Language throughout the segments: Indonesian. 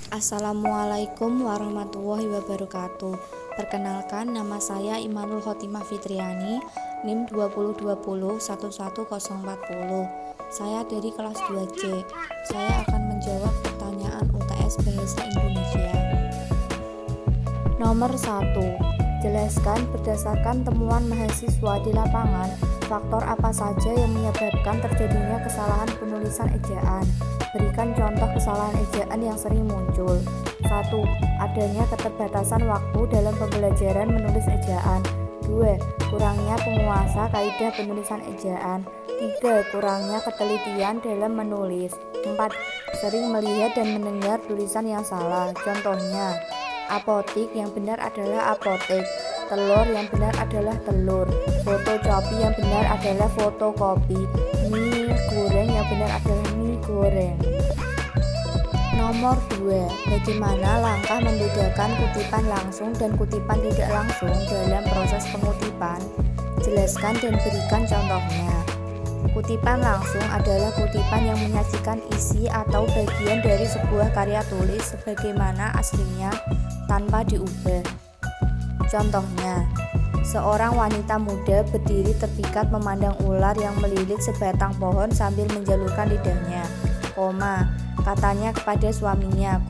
Assalamualaikum warahmatullahi wabarakatuh. Perkenalkan, nama saya Imanul Khotimah Fitriani, NIM 2020111040. Saya dari kelas 2C. Saya akan menjawab pertanyaan UTS Bahasa Indonesia. Nomor 1. Jelaskan berdasarkan temuan mahasiswa di lapangan, faktor apa saja yang menyebabkan terjadinya kesalahan penulisan ejaan. Berikan contoh kesalahan ejaan yang sering muncul. 1. Adanya keterbatasan waktu dalam pembelajaran menulis ejaan. 2. Kurangnya penguasa kaidah penulisan ejaan. 3. Kurangnya ketelitian dalam menulis. 4. Sering melihat dan mendengar tulisan yang salah. Contohnya, apotik yang benar adalah apotek, telur yang benar adalah telur, fotokopi yang benar adalah fotokopi, mie goreng yang benar adalah mie goreng. Nomor 2. Bagaimana langkah membedakan kutipan langsung dan kutipan tidak langsung dalam proses pengutipan? Jelaskan dan berikan contohnya. Kutipan langsung adalah kutipan yang menyajikan isi atau bagian dari sebuah karya tulis sebagaimana aslinya tanpa diubah. Contohnya, seorang wanita muda berdiri terpikat memandang ular yang melilit sebatang pohon sambil menjalurkan lidahnya, katanya kepada suaminya,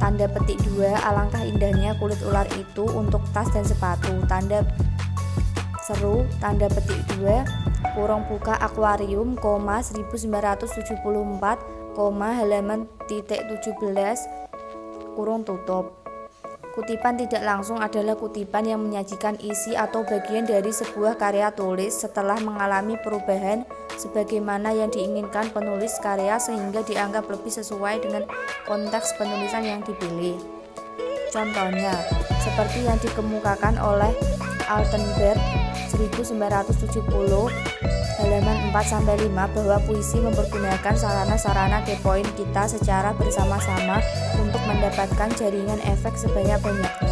tanda petik 2, alangkah indahnya kulit ular itu untuk tas dan sepatu, tanda seru, tanda petik 2, kurung buka akuarium, 1974, halaman titik 17, kurung tutup. Kutipan tidak langsung adalah kutipan yang menyajikan isi atau bagian dari sebuah karya tulis setelah mengalami perubahan sebagaimana yang diinginkan penulis karya sehingga dianggap lebih sesuai dengan konteks penulisan yang dipilih. Contohnya, seperti yang dikemukakan oleh Altenberg 1970 halaman 4-5 bahwa puisi mempergunakan sarana-sarana kepoin kita secara bersama-sama untuk mendapatkan jaringan efek sebanyak-banyaknya.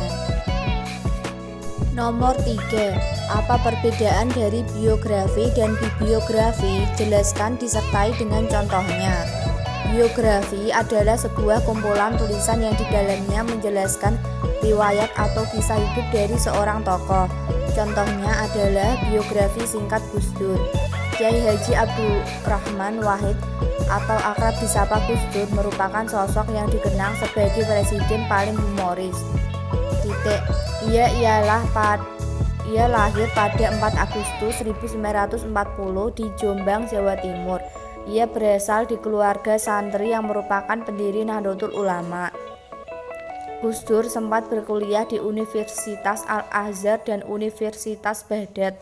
Nomor 3. Apa perbedaan dari biografi dan bibliografi? Jelaskan disertai dengan contohnya. Biografi adalah sebuah kumpulan tulisan yang di dalamnya menjelaskan riwayat atau kisah hidup dari seorang tokoh. Contohnya adalah biografi singkat Gus Dur. Kiai Haji Abdurrahman Wahid atau akrab disapa Gus Dur merupakan sosok yang dikenang sebagai presiden paling humoris. Ia lahir pada 4 Agustus 1940 di Jombang, Jawa Timur. Ia berasal di keluarga santri yang merupakan pendiri Nahdlatul Ulama. Gus Dur sempat berkuliah di Universitas Al-Azhar dan Universitas Baghdad.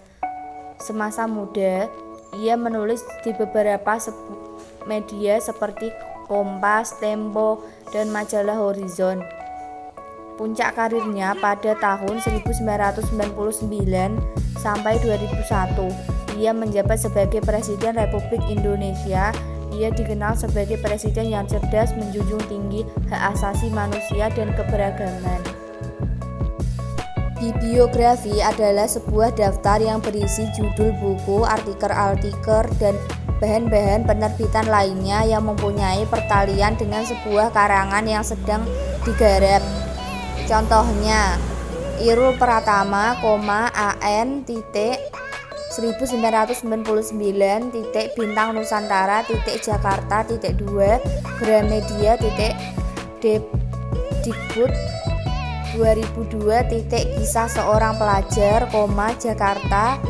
Semasa muda, ia menulis di beberapa media seperti Kompas, Tempo, dan majalah Horizon. Puncak karirnya pada tahun 1999 sampai 2001. Ia menjabat sebagai Presiden Republik Indonesia. Ia dikenal sebagai presiden yang cerdas, menjunjung tinggi hak asasi manusia dan keberagaman. Bibliografi adalah sebuah daftar yang berisi judul buku, artikel, dan bahan-bahan penerbitan lainnya yang mempunyai pertalian dengan sebuah karangan yang sedang digarap. Contohnya, Irul Pratama, AN, 1999, Bintang Nusantara, Jakarta, 2, Gramedia, Dikbud 2002, Kisah Seorang Pelajar, Jakarta,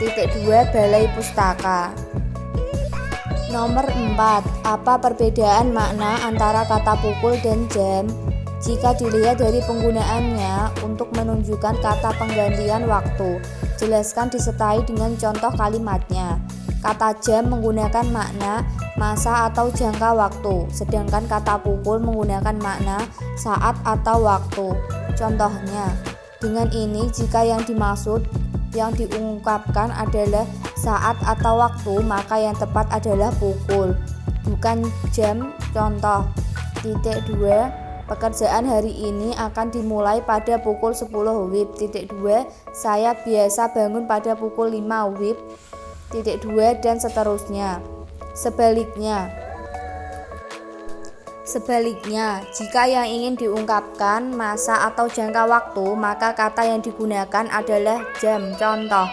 2, Balai Pustaka. Nomor 4. Apa perbedaan makna antara kata pukul dan jam? Jika dilihat dari penggunaannya untuk menunjukkan kata penggantian waktu, jelaskan disertai dengan contoh kalimatnya. Kata jam menggunakan makna masa atau jangka waktu, sedangkan kata pukul menggunakan makna saat atau waktu. Contohnya, dengan ini jika yang dimaksud yang diungkapkan adalah saat atau waktu, maka yang tepat adalah pukul, bukan jam. Contoh, 2. Pekerjaan hari ini akan dimulai pada pukul 10 WIB. 2. Saya biasa bangun pada pukul 5 WIB. 2. Dan seterusnya. Sebaliknya, Sebaliknya, jika yang ingin diungkapkan masa atau jangka waktu, maka kata yang digunakan adalah jam. Contoh,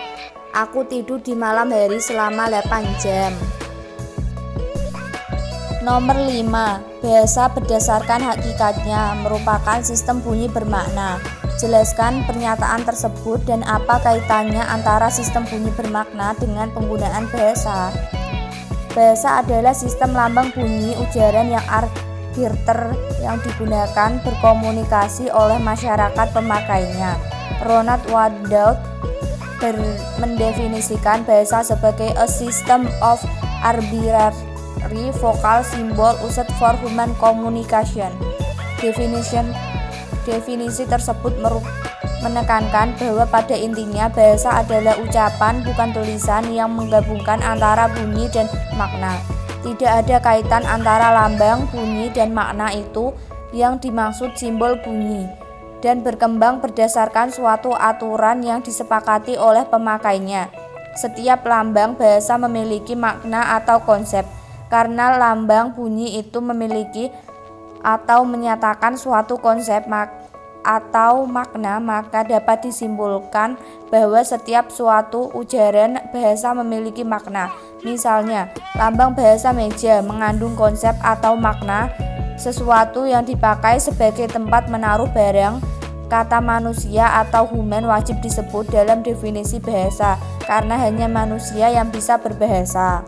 aku tidur di malam hari selama 8 jam. Nomor 5. Bahasa berdasarkan hakikatnya merupakan sistem bunyi bermakna. Jelaskan pernyataan tersebut dan apa kaitannya antara sistem bunyi bermakna dengan penggunaan bahasa. Bahasa adalah sistem lambang bunyi ujaran yang arbiter yang digunakan berkomunikasi oleh masyarakat pemakainya. Ronald Waddell mendefinisikan bahasa sebagai a system of arbitrary vocal symbol used for human communication. Definisi tersebut menekankan bahwa pada intinya bahasa adalah ucapan bukan tulisan yang menggabungkan antara bunyi dan makna. Tidak ada kaitan antara lambang, bunyi, dan makna itu yang dimaksud simbol bunyi dan berkembang berdasarkan suatu aturan yang disepakati oleh pemakainya. Setiap lambang bahasa memiliki makna atau konsep. Karena lambang bunyi itu memiliki atau menyatakan suatu konsep atau makna, maka dapat disimpulkan bahwa setiap suatu ujaran bahasa memiliki makna. Misalnya, lambang bahasa meja mengandung konsep atau makna sesuatu yang dipakai sebagai tempat menaruh barang. Kata manusia atau human wajib disebut dalam definisi bahasa karena hanya manusia yang bisa berbahasa.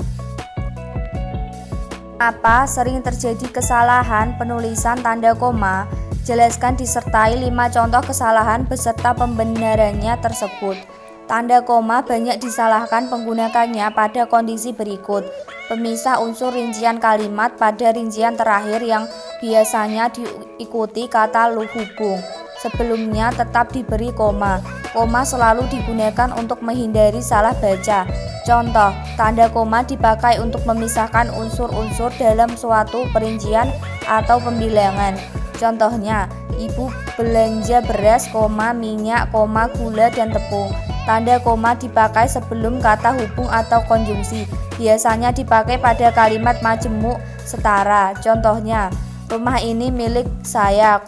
Apa sering terjadi kesalahan penulisan tanda koma? Jelaskan disertai 5 contoh kesalahan beserta pembenarannya tersebut. Tanda koma banyak disalahkan penggunakannya pada kondisi berikut. Pemisah unsur rincian kalimat pada rincian terakhir yang biasanya diikuti kata hubung. Sebelumnya tetap diberi koma. Koma selalu digunakan untuk menghindari salah baca. Contoh, tanda koma dipakai untuk memisahkan unsur-unsur dalam suatu perincian atau pembilangan. Contohnya, ibu belanja beras, minyak, gula, dan tepung. Tanda koma dipakai sebelum kata hubung atau konjungsi. Biasanya dipakai pada kalimat majemuk setara. Contohnya, rumah ini milik saya,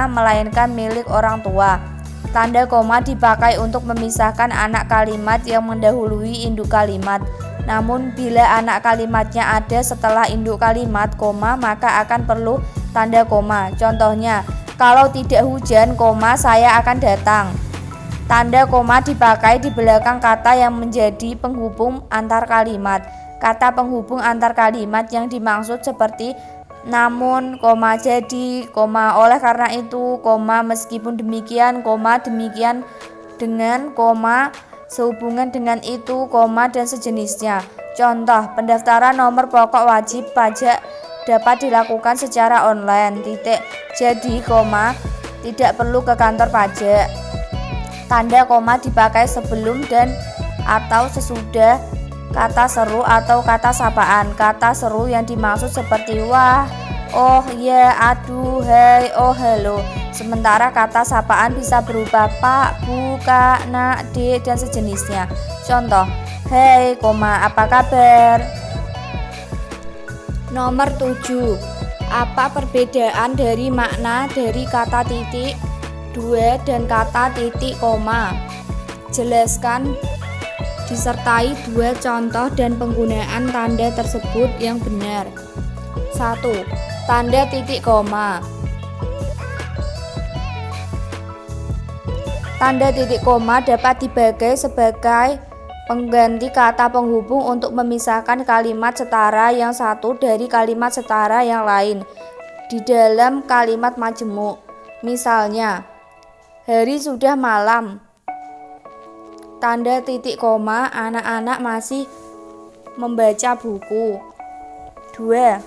melainkan milik orang tua. Tanda koma dipakai untuk memisahkan anak kalimat yang mendahului induk kalimat. Namun bila anak kalimatnya ada setelah induk kalimat, maka akan perlu tanda koma. Contohnya, kalau tidak hujan, saya akan datang. Tanda koma dipakai di belakang kata yang menjadi penghubung antar kalimat. Kata penghubung antar kalimat yang dimaksud seperti namun, jadi, oleh karena itu, meskipun demikian, demikian dengan, sehubungan dengan itu, dan sejenisnya. Contoh, pendaftaran nomor pokok wajib pajak dapat dilakukan secara online. Jadi, tidak perlu ke kantor pajak. Tanda koma dipakai sebelum dan atau sesudah kata seru atau kata sapaan. Kata seru yang dimaksud seperti wah, oh ya, aduh, hai, oh halo. Sementara kata sapaan bisa berupa pak, bu, kak, nak, dek, dan sejenisnya. Contoh, hai, apa kabar? Nomor 7. Apa perbedaan dari makna dari kata titik, dua, dan kata titik, koma? Jelaskan disertai 2 contoh dan penggunaan tanda tersebut yang benar. 1. Tanda titik koma. Tanda titik koma dapat dibagi sebagai pengganti kata penghubung untuk memisahkan kalimat setara yang satu dari kalimat setara yang lain di dalam kalimat majemuk. Misalnya, hari sudah malam. Tanda titik koma, anak-anak masih membaca buku. 2.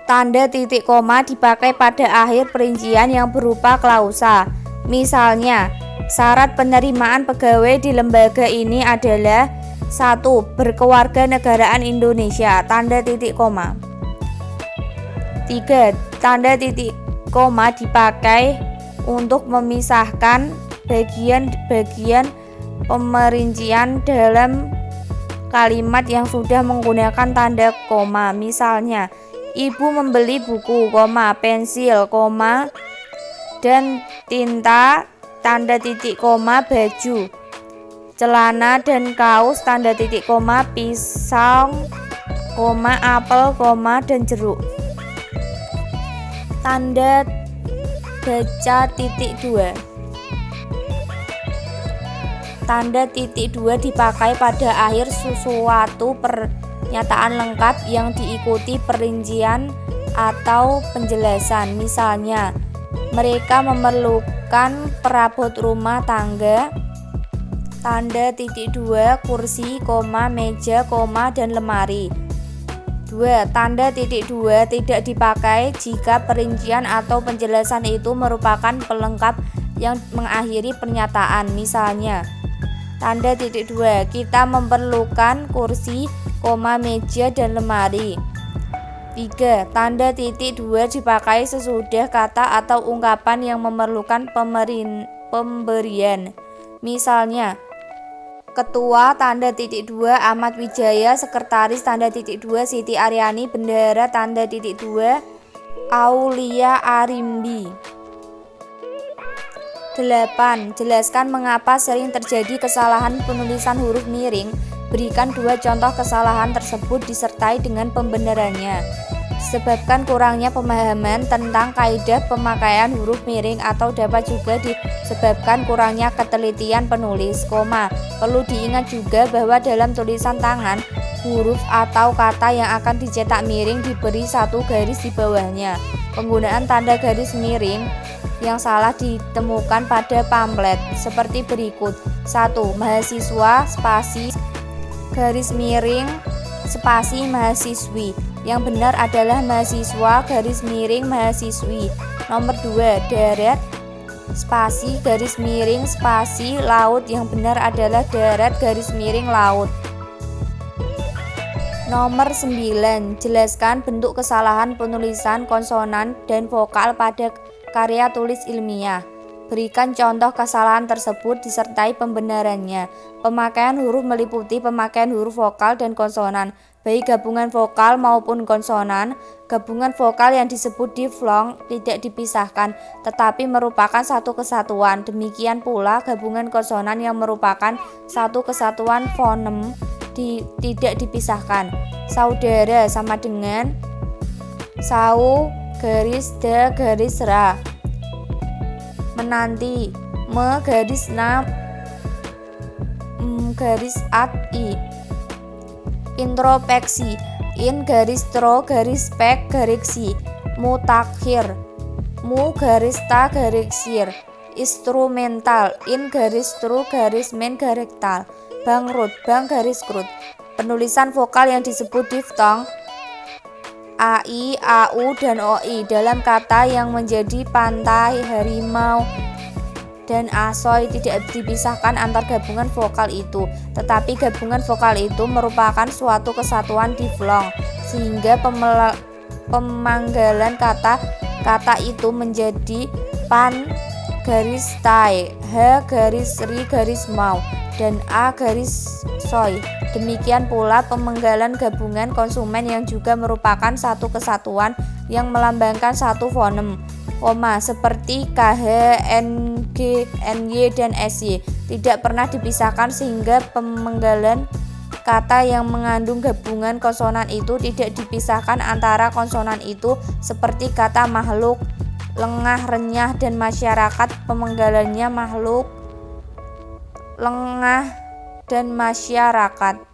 Tanda titik koma dipakai pada akhir perincian yang berupa klausa. Misalnya, syarat penerimaan pegawai di lembaga ini adalah 1. Berkewarganegaraan Indonesia. Tanda titik koma. 3. Tanda titik koma dipakai untuk memisahkan bagian-bagian pemerincian dalam kalimat yang sudah menggunakan tanda koma. Misalnya, Ibu membeli buku, pensil, dan tinta, baju, celana dan kaos, pisang, apel, dan jeruk. Tanda baca titik 2. Tanda titik 2 dipakai pada akhir suatu pernyataan lengkap yang diikuti perincian atau penjelasan. Misalnya, mereka memerlukan perabot rumah tangga, tanda titik 2, kursi, meja, dan lemari. 2. Tanda titik 2 tidak dipakai jika perincian atau penjelasan itu merupakan pelengkap yang mengakhiri pernyataan. Misalnya, tanda titik 2, kita memerlukan kursi, meja, dan lemari. 3. Tanda titik 2 dipakai sesudah kata atau ungkapan yang memerlukan pemberian. Misalnya, Ketua, tanda titik 2, Ahmad Wijaya, Sekretaris, tanda titik 2, Siti Aryani, Bendahara, tanda titik 2, Aulia Arimbi. 8. Jelaskan mengapa sering terjadi kesalahan penulisan huruf miring. Berikan 2 contoh kesalahan tersebut disertai dengan pembenarannya. Disebabkan kurangnya pemahaman tentang kaidah pemakaian huruf miring atau dapat juga disebabkan kurangnya ketelitian penulis, Perlu diingat juga bahwa dalam tulisan tangan, huruf atau kata yang akan dicetak miring diberi 1 garis di bawahnya. Penggunaan tanda garis miring yang salah ditemukan pada pamflet seperti berikut. 1. Mahasiswa, spasi, garis miring, spasi, mahasiswi. Yang benar adalah mahasiswa, garis miring, mahasiswi. Nomor 2. Darat, spasi, garis miring, spasi, laut. Yang benar adalah darat, garis miring, laut. Nomor 9. Jelaskan bentuk kesalahan penulisan konsonan dan vokal pada karya tulis ilmiah. Berikan contoh kesalahan tersebut disertai pembenarannya. Pemakaian huruf meliputi pemakaian huruf vokal dan konsonan, baik gabungan vokal maupun konsonan. Gabungan vokal yang disebut diflong tidak dipisahkan, tetapi merupakan satu kesatuan. Demikian pula gabungan konsonan yang merupakan satu kesatuan fonem tidak dipisahkan. Saudara sama dengan sau garis da garis ra. Menanti garis na garis at i. Introspeksi garis tro garis pek garis si. Mutakhir garis ta garis sir. Instrumental garis tru garis men garis tal. Bangrut garis krut. Penulisan vokal yang disebut diftong ai, au, dan oi dalam kata yang menjadi pantai, harimau, dan asoy tidak dipisahkan antar gabungan vokal itu, tetapi gabungan vokal itu merupakan suatu kesatuan diflong, sehingga pemanggalan kata itu menjadi pan garis tai, h garis ri garis mau, dan a garis soy. Demikian pula pemenggalan gabungan konsumen yang juga merupakan satu kesatuan yang melambangkan satu fonem, seperti KH, NG, NY, dan SY tidak pernah dipisahkan, sehingga pemenggalan kata yang mengandung gabungan konsonan itu tidak dipisahkan antara konsonan itu, seperti kata makhluk, lengah, renyah, dan masyarakat. Pemenggalannya makhluk, lengah, dan masyarakat.